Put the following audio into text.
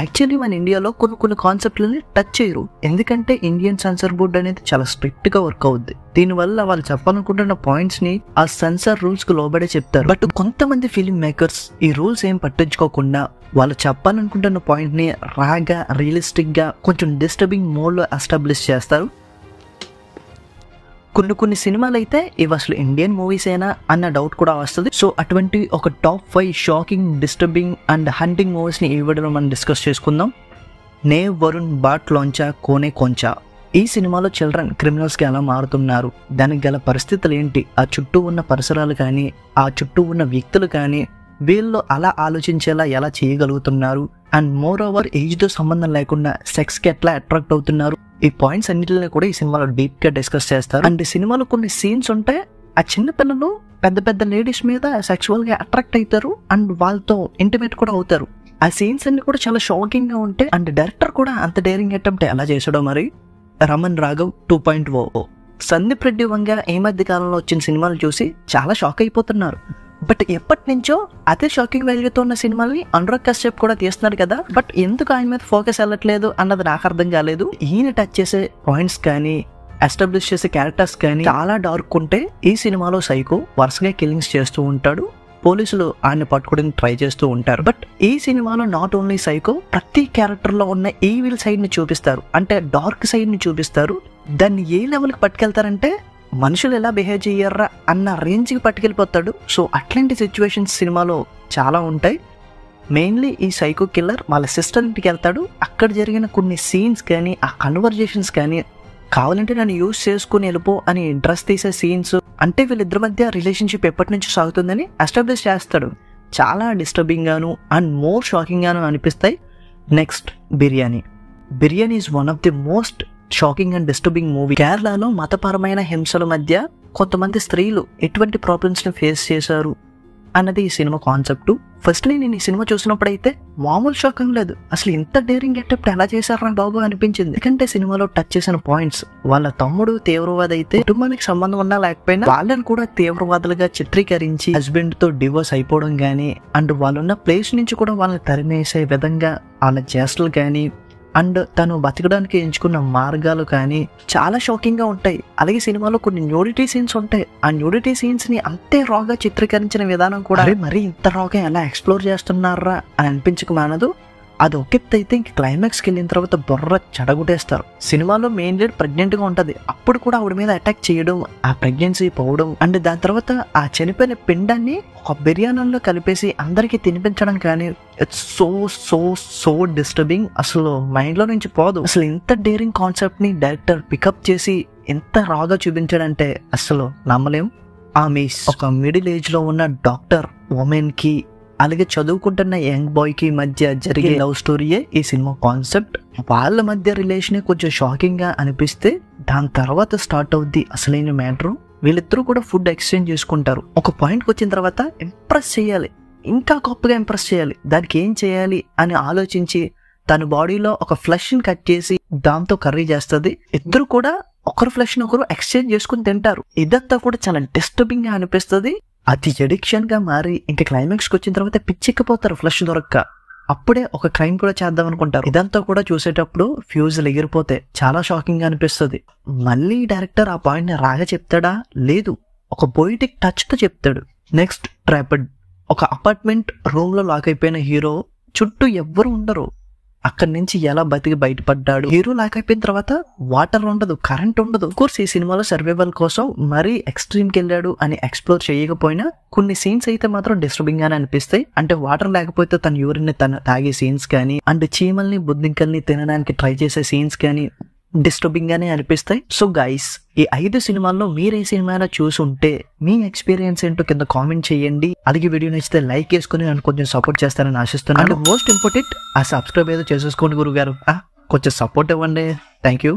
Actually మన ఇండియాలో కొన్ని కాన్సెప్ట్లని టచ్ చేయరు, ఎందుకంటే ఇండియన్ సెన్సార్ బోర్డ్ అనేది చాలా స్ట్రిక్ట్ గా వర్క్ అవుద్ది. దీనివల్ల వాళ్ళు చెప్పాలనుకుంటున్న పాయింట్స్ ని ఆ సెన్సార్ రూల్స్ కు లోబడే చెప్తారు. బట్ కొంతమంది ఫిల్మ్ మేకర్స్ ఈ రూల్స్ ఏం పట్టించుకోకుండా వాళ్ళు చెప్పాలనుకుంటున్న పాయింట్ ని రాగా రియలిస్టిక్ గా కొంచెం డిస్టర్బింగ్ మోడ్ లో ఎస్టాబ్లిష్ చేస్తారు. కొన్ని సినిమాలు అయితే ఇవి అసలు ఇండియన్ మూవీస్ అయినా అన్న డౌట్ కూడా వస్తుంది. సో అటువంటి ఒక top 5 shocking, disturbing and hunting movies ని ఈ వీడియోలో మనం డిస్కస్ చేసుకుందాం. నేవ్ వరుణ్ బాట్ లోంచా కోనే కొంచా. ఈ సినిమాలో చిల్డ్రన్ క్రిమినల్స్ గా ఎలా మారుతున్నారు, దానికి గల పరిస్థితులు ఏంటి, ఆ చుట్టూ ఉన్న పరిసరాలు కానీ ఆ చుట్టూ ఉన్న వ్యక్తులు కానీ వీళ్ళు అలా ఆలోచించేలా ఎలా చేయగలుగుతున్నారు, అండ్ మోర్ ఓవర్ ఏజ్ తో సంబంధం లేకుండా సెక్స్ కి ఎట్లా అట్రాక్ట్ అవుతున్నారు, ఈ పాయింట్స్ అన్నిటిని కూడా ఈ సినిమాలో డీప్ గా డిస్కస్ చేస్తారు. అండ్ ఈ సినిమాలో కొన్ని సీన్స్ ఉంటాయి, ఆ చిన్న పిల్లలు పెద్ద లేడీస్ మీద సెక్సువల్ గా అట్రాక్ట్ అవుతారు అండ్ వాళ్ళతో ఇంటిమేట్ కూడా అవుతారు. ఆ సీన్స్ అన్ని కూడా చాలా షాకింగ్ గా ఉంటాయి. అండ్ డైరెక్టర్ కూడా అంత డేరింగ్ అటెంప్ట్ ఎలా చేసాడో మరి. రమన్ రాఘవ్ 2.0. సందీప్ రెడ్డి వంగ ఈ మధ్య కాలంలో వచ్చిన సినిమాలు చూసి చాలా షాక్ అయిపోతున్నారు. బట్ ఎప్పటి నుంచో అదే షాకింగ్ వాల్యూతో ఉన్న సినిమాల్ని అనురాగ్ కశ్యప్ కూడా తీస్తున్నాడు కదా, బట్ ఎందుకు ఆయన మీద ఫోకస్ వెళ్ళట్లేదు అన్నది నాకు అర్థం కాలేదు. ఈయన టచ్ చేసే పాయింట్స్ కానీ ఎస్టాబ్లిష్ చేసే క్యారెక్టర్స్ కానీ చాలా డార్క్ ఉంటే, ఈ సినిమాలో సైకో వరుసగా కిల్లింగ్స్ చేస్తూ ఉంటాడు, పోలీసులు ఆయన్ని పట్టుకోవడానికి ట్రై చేస్తూ ఉంటారు. బట్ ఈ సినిమాలో నాట్ ఓన్లీ సైకో, ప్రతి క్యారెక్టర్ లో ఉన్న ఈవిల్ సైడ్ ని చూపిస్తారు, అంటే డార్క్ సైడ్ ని చూపిస్తారు. దాన్ని ఏ లెవెల్కి పట్టుకెళ్తారంటే మనుషులు ఎలా బిహేవ్ చెయ్యర్రా అన్న రేంజ్కి పట్టుకెళ్ళిపోతాడు. సో అట్లాంటి సిచ్యువేషన్స్ సినిమాలో చాలా ఉంటాయి. మెయిన్లీ ఈ సైకో కిల్లర్ వాళ్ళ సిస్టర్ ఇంటికి వెళ్తాడు, అక్కడ జరిగిన కొన్ని సీన్స్ కానీ ఆ కన్వర్జేషన్స్ కానీ కావాలంటే నన్ను యూజ్ చేసుకుని వెళ్ళిపో అని డ్రెస్ తీసే సీన్స్, అంటే వీళ్ళిద్దరి మధ్య రిలేషన్షిప్ ఎప్పటి నుంచి సాగుతుందని ఎస్టాబ్లిష్ చేస్తాడు. చాలా డిస్టర్బింగ్ గాను అండ్ మోర్ షాకింగ్ గాను అనిపిస్తాయి. Next biryani is one of the most shocking and disturbing movie. కేరళలో మతపరమైన హింసల మధ్య కొంతమంది స్త్రీలు ఎటువంటి ప్రాబ్లమ్స్ ని ఫేస్ చేశారు అన్నది ఈ సినిమా కాన్సెప్ట్. ఫస్ట్ నేను ఈ సినిమా చూసినప్పుడైతే మామూలు షాకింగ్ లేదు, అసలు ఇంత డేరింగ్ అటెంప్ట్ ఎలా చేశారా బాబు అనిపించింది. ఎందుకంటే సినిమాలో టచ్ చేసిన పాయింట్స్, వాళ్ళ తమ్ముడు తీవ్రవాది అయితే కుటుంబానికి సంబంధం ఉన్నా లేకపోయినా వాళ్ళని కూడా తీవ్రవాదులుగా చిత్రీకరించి హస్బెండ్ తో డివోర్స్ అయిపోవడం గానీ, అండ్ వాళ్ళున్న ప్లేస్ నుంచి కూడా వాళ్ళని తరిమేసే విధంగా వాళ్ళ చేష్టలు కానీ అండ్ తను బతకడానికి ఎంచుకున్న మార్గాలు కానీ చాలా షాకింగ్ గా ఉంటాయి. అలాగే సినిమాలో కొన్ని న్యూడిటీ సీన్స్ ఉంటాయి, ఆ న్యూడిటీ సీన్స్ ని అంతే రాగా చిత్రీకరించిన విధానం కూడా మరి ఇంత రాగా ఎలా ఎక్స్ప్లోర్ చేస్తున్నారా అని అనిపించక మానదు. అది ఒకెత్తి అయితే ఇంక క్లైమాక్స్కి వెళ్ళిన తర్వాత బొర్ర చెడగొట్టేస్తారు. సినిమాలో మెయిన్ లీడ్ ప్రెగ్నెంట్ గా ఉంటది, అప్పుడు కూడా ఆవిడ మీద అటాక్ చేయడం, ఆ ప్రెగ్నెన్సీ పోవడం అండ్ దాని తర్వాత ఆ చనిపోయిన పిండాన్ని ఒక బిర్యానీలో కలిపేసి అందరికి తినిపించడం కానీ it's so so so disturbing. అసలు మైండ్ లో నుంచి పోదు. అసలు ఇంత డేరింగ్ కాన్సెప్ట్ ని డైరెక్టర్ పికప్ చేసి ఎంత రాగా చూపించాడంటే అసలు నమ్మలేం. ఆ మిస్ ఒక మిడిల్ ఏజ్ లో ఉన్న డాక్టర్ ఉమెన్ కి అలాగే చదువుకుంటున్న యంగ్ బాయ్ కి మధ్య జరిగే లవ్ స్టోరీయే ఈ సినిమా కాన్సెప్ట్. వాళ్ళ మధ్య రిలేషన్ కొంచెం షాకింగ్ గా అనిపిస్తే దాని తర్వాత స్టార్ట్ అవుద్ది అసలైన మ్యాటర్. వీళ్ళిద్దరూ కూడా ఫుడ్ ఎక్స్చేంజ్ చేసుకుంటారు. ఒక పాయింట్కి వచ్చిన తర్వాత ఇంప్రెస్ చేయాలి, ఇంకా గొప్పగా ఇంప్రెస్ చేయాలి, దానికి ఏం చేయాలి అని ఆలోచించి తన బాడీలో ఒక ఫ్లెష్ ని కట్ చేసి దాంతో కర్రీ చేస్తుంది. ఇద్దరు కూడా ఒకరు ఫ్లెష్ ని ఒకరు ఎక్స్చేంజ్ చేసుకుని తింటారు. ఇదంతా కూడా చాలా డిస్టర్బింగ్ గా అనిపిస్తుంది. అది ఎడిక్షన్ గా మారి ఇంకా క్లైమాక్స్ కి వచ్చిన తర్వాత పిచ్చెక్కిపోతారు ఫ్లెష్ దొరక్క. అప్పుడే ఒక క్రైమ్ కూడా చేద్దాం అనుకుంటారు. ఇదంతా కూడా చూసేటప్పుడు ఫ్యూజులు ఎగిరిపోతే చాలా షాకింగ్ గా అనిపిస్తుంది. మళ్ళీ డైరెక్టర్ ఆ పాయింట్ ని రాగా చెప్తాడా, లేదు ఒక పొయిటిక్ టచ్ తో చెప్తాడు. Next trapped. ఒక అపార్ట్మెంట్ రూమ్ లో లాక్ అయిపోయిన హీరో చుట్టూ ఎవ్వరు ఉండరు, అక్కడి నుంచి ఎలా బతికి బయటపడ్డాడు. హీరో లాక్ అయిపోయిన తర్వాత వాటర్ ఉండదు, కరెంట్ ఉండదు. కోర్స్ ఈ సినిమాలో సర్వైవల్ కోసం మరీ ఎక్స్ట్రీమ్ కి వెళ్ళాడు అని ఎక్స్ప్లోర్ చేయకపోయినా కొన్ని సీన్స్ అయితే మాత్రం డిస్టర్బింగ్ గానే అనిపిస్తాయి. అంటే వాటర్ లేకపోతే తన యూరిన్ ని తన తాగే సీన్స్ కానీ అండ్ చీమల్ని బుద్ధింకల్ని తినడానికి ట్రై చేసే సీన్స్ కానీ డిస్టర్బింగ్ గానే అనిపిస్తాయి. సో గైస్, ఈ 5 సినిమాల్లో మీరు ఏ సినిమాలో చూసి ఉంటే మీ ఎక్స్పీరియన్స్ ఏంటో కింద కామెంట్ చేయండి. అలాగే వీడియో నచ్చితే లైక్ చేసుకుని నన్ను కొంచెం సపోర్ట్ చేస్తారని ఆశిస్తున్నాను. అండ్ మోస్ట్ ఇంపార్టెంట్, ఆ సబ్స్క్రైబ్ ఏదో చేసేసుకోండి గురుగారు, కొంచెం సపోర్ట్ ఇవ్వండి. Thank you.